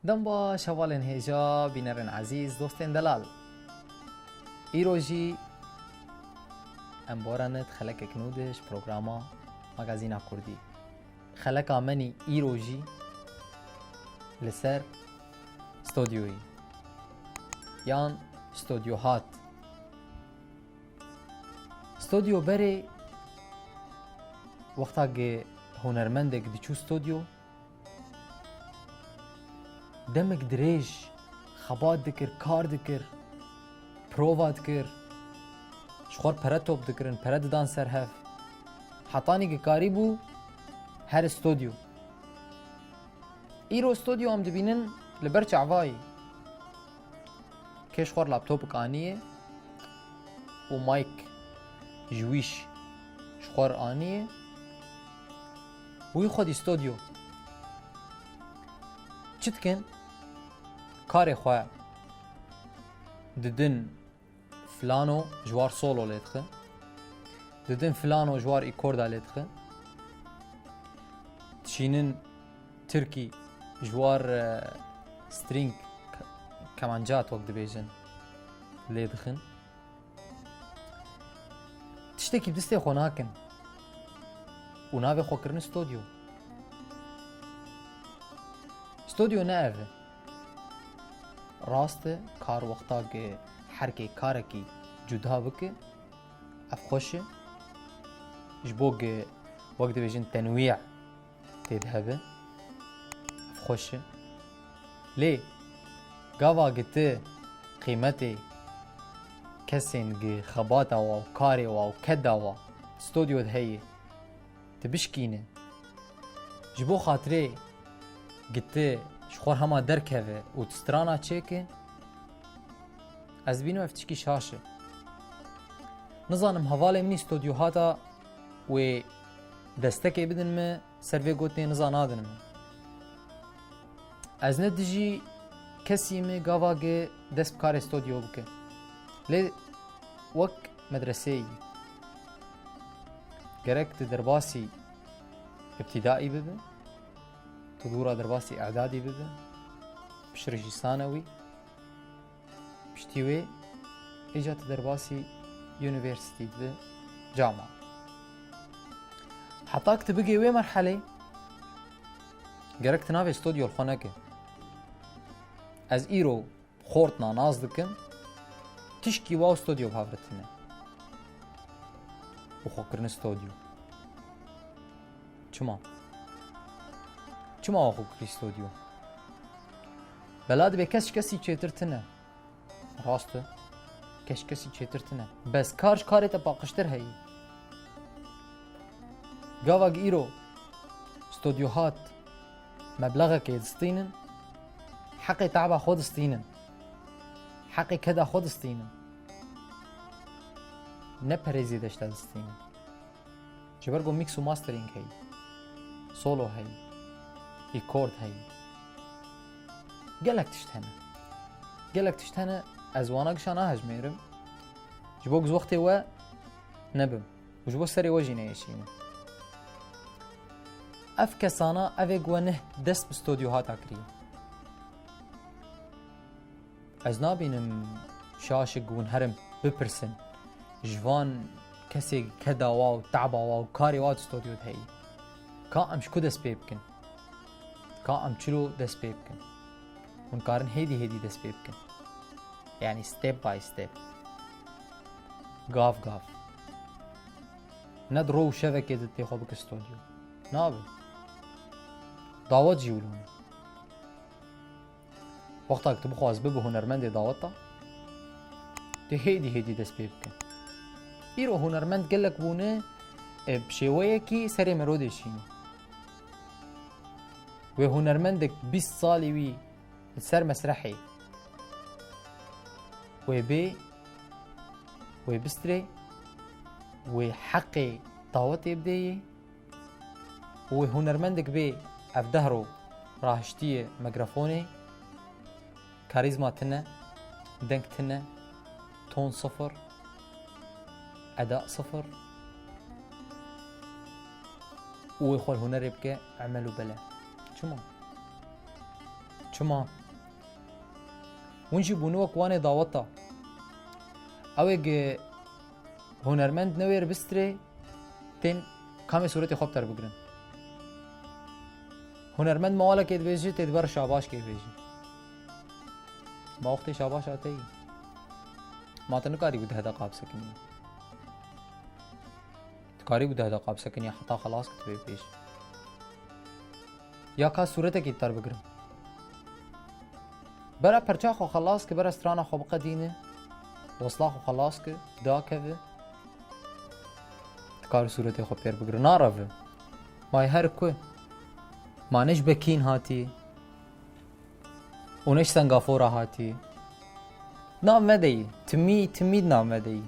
دنبا شوالن هجا بینرن عزیز دوستن دلال ایروژی امبارنت خلک کنودش پروگراما مگازینا کردی خلکا منی ایروژی لسر استودیوی یان استودیوهات استودیو بری وقتا که هنرمندک دیچو استودیو دمك دريج خبات دكر كار دكر بروفا دكر شخور پرد توب دكرن پرد دانسر هف حطاني که کاری بو هر استودیو ایرو استودیو هم دبینن لبرچ عوایی که شخور لابتوب کانیه و مایک جویش شخور آنیه وی خود استودیو چتکن کاری خواه ددن فلانو جوار سولو لیتخه ددن فلانو جوار ایکوردا لیتخه تشینن ترکی جوار سترینگ کمانجات وقت بیجن لیتخن تشتکی بدسته خو ناکن و ناوی خو کرن استودیو استودیو نه اوه راسته کار وقتا که هر کی کارکی جدا بکه اف خوشه جبو که وقت بیجن تنویع تذهبه اف خوشه لی گاوا گته قیمتی کسین که خباتا و کاری و کدا و استودیو دهیه تبشکینه جبو خاطره گته شخور هما درکه و تسترانا چیکه از بینو افتشکی شاشه نظانم حواله منی استودیوهاتا و دستکی بدن me سروی گوتنی نظان آدن me از ندجی کسی me گاوا که دست بکار استودیو بکه لی وک مدرسه‌ای گرک درباسی ابتدائي ببه تدورا درباسي اعدادي ببه بشرجي ثانوي بشتيوي اجات درباسي يونيفرسيتي ببه جامعة حطاك تبقي وي مرحلة گرك تنافي استوديو الخونك از ايرو خورتنا ناز دكم تشكي واو استوديو بهافرتنا وخوكرن استوديو چما آخو کری استودیو بلاد به کسی چیترتنه راسته کسی چیترتنه بس کاری تا باقشتر هایی گاواگ ایرو استودیوهات مبلغه که دستینن حقی تعبا خود استینن حقی کدا خود استینن نه پریزی داشته استینن جبرگو میکس و ماسترینگ هایی سولو هایی ایکورد هایی گلک تشتهنه از واناگشان آهج میرم جبوگز وقتی و نبم و جبوگ سری وجی نیشینه اف کسانا اوه گوانه دست بستودیوهات اکری از نابینم شاش گون هرم بپرسن جوان کسی کدا واو تعبا واو کاری واو استودیو هایی کا ام شکو دست بکن کا ام چلو دست بکن اون کارن هیدی دست بکن یعنی ستيب باي ستيب گاف ندرو شبكه دتي خو بك استوديو نابه دعوت جيولون وقتا كتبو خواز ببو هنرمند دعوتا دي هيدي دست بكن ايرو هنرمند قلك بونه بشوية كي سري مرودي شيني و هنرمندك 20 سالي وي سر مسرحي و بستري و حقي طاوتي بدي و هنرمندك بي افدهرو راهشتيه ميكروفوني كاريزما تنا دنك تنا تون صفر اداء صفر و خۆ هوەرێ بکە عمل و بەلە چما ونجی بوونەوە کوانێ داوەتە ئەوێک هوەرمەند نەوێر بسترێ تێن کامێ سوورەتی خۆ بتەر بگرن هوەرمەند ماوەڵەکێ دبێژی تێ دبەر شاباش کێ بێژی ما وەختێ شاباش هاتەی ماتە نکاری بوو دەهدا قابسەکنی تکاری بوو دەهدا قابسەکنی حتا خلاص کە تبێ پێش یا کا سوورەتێکی تەر بگرم بەرە پەرچا خۆ خلاص کە بەرە سترانە خۆ بقەدینە وەسڵا خۆ خلاص کە داکەوێ تکار سوورەتێ خۆ پێر بگرن ناڕەوێ مای هەر کوێ مانەش بەکین هاتی ونەش سەنگافۆرە هاتی نامەدەی تمید نامەدەی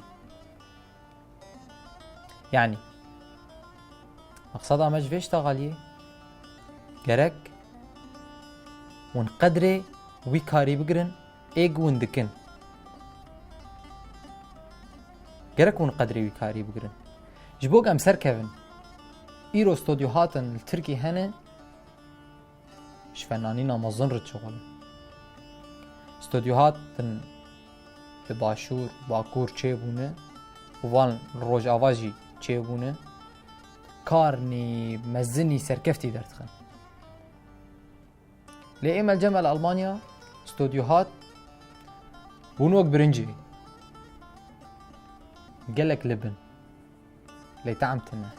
یعنی مەقسەد ئەمەش vêşta غەلیێ گەرەک ون قەدرێ وی کاری بگرن ئێگ ون دکن گەرەک ون قەدرێ وی کاری بگرن ji bo em serkevin îro stodyo hatin li Tirkî hene ji fenanîna mezin re çixolin stodyo hatin li Başûr Bakur çêbûne û van Rojava jî çêbûne karnî mezinî serkeftî derdixin lê êmel cemel Almanya stodyo hat bûn wek birincî gelek li bin lê team tune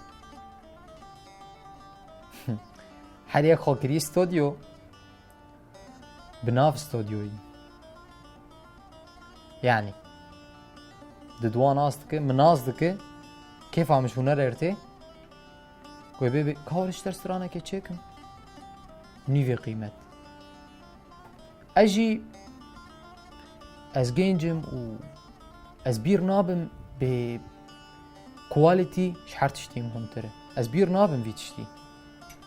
heriyek xwe kirî stodyo bi nav stodyoyî yani di dwan nas dike min nas dike kêfa min ji huner ertê wê bê ka ji ter stranekê çêkim nîvê qîmet ez jî ez gêncim û ez bîr nabim bê quality ji her tiştî muhimtir e ez bîr nabim vî tiştî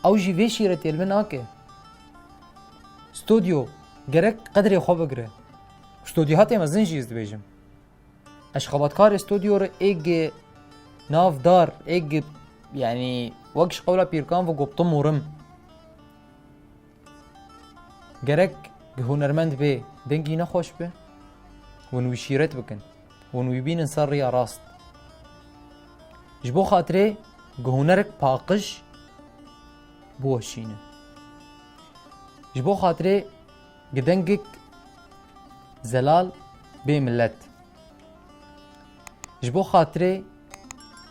ew jî vê şîretê li min nake stodyo gerek qedrê xwe bigire stodyo hatê mezin jî ez dibêjim ez xebatkarê stodyo re êgê navdar êgê yani wek ji qewla pîrkan ve goptum ûrim gerek hunermend bê dengî nexweş be wan wî şîret bikin wan wî bînin ser rêya rast ji bo xatirê hunerek paqij biweşîne ji bo xatirê dengek zelal bê millet ji bo xatirê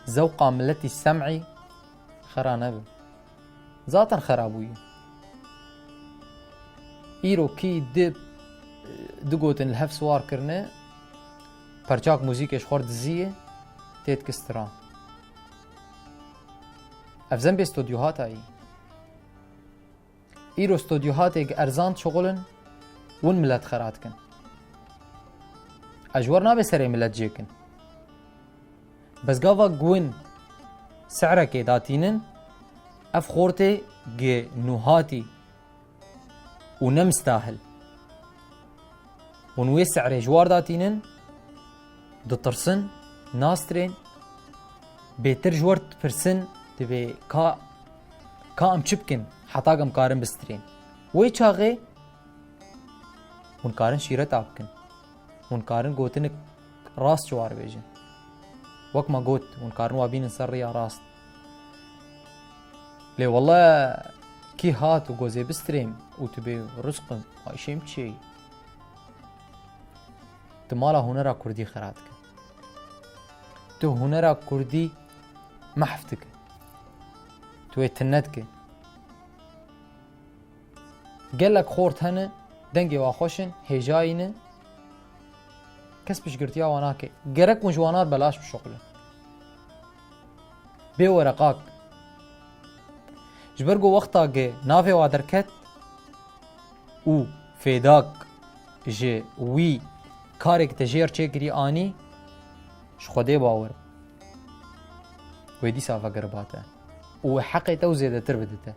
zewqa milletî sem'î xera nebe zaten xera bûye îro kî di gotin li hev swar kirine perçak muzîkê ji xwe dizîye tê dike stran ev zembê stodyohata yî îro stodyohatê erzan çixolin wan millet xera dikin ez ji wer nabe serê millet cêkin bezgava gwin serekê datînin ev xortê gê nûhatî û nemistahil wan wê serê ji war datînin ditirsin nastrên bêtir ji wer dipirsin divê ka em çi bikin heta em karin bistrên wê çaxê hûn karin şîreta bikin hûn karin gotinik rast ji war bêjin wek me got hûn karin wa bînin ser rêya rast lê wele kî hat û gozê bistrêm û tu bê rizqim ayşêm çê tu mala hunera Kurdî xera dike tu hunera Kurdî mehv dike tu ê tinne dike gelek xort hene dengê wa xweşin hêjayî ne kes piştgirtiya wan nake gerek wan ji wanar belaş bişoqlin bê wereqak ji ber ku wexta gê navê wa derket û fêdak ji wî karek te jêr çêkirî anî ji Xwedê bawer wê dîsa vegiribate û wê heqê te û zêdetir bidite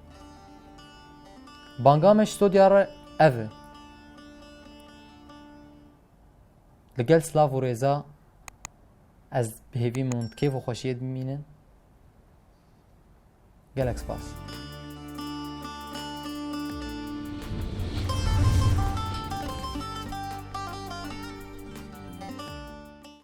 banga me ji stodya re ev e li gel silav û rêza ez bi hêvî min kêf û xweşiyê dimînin gelek spas.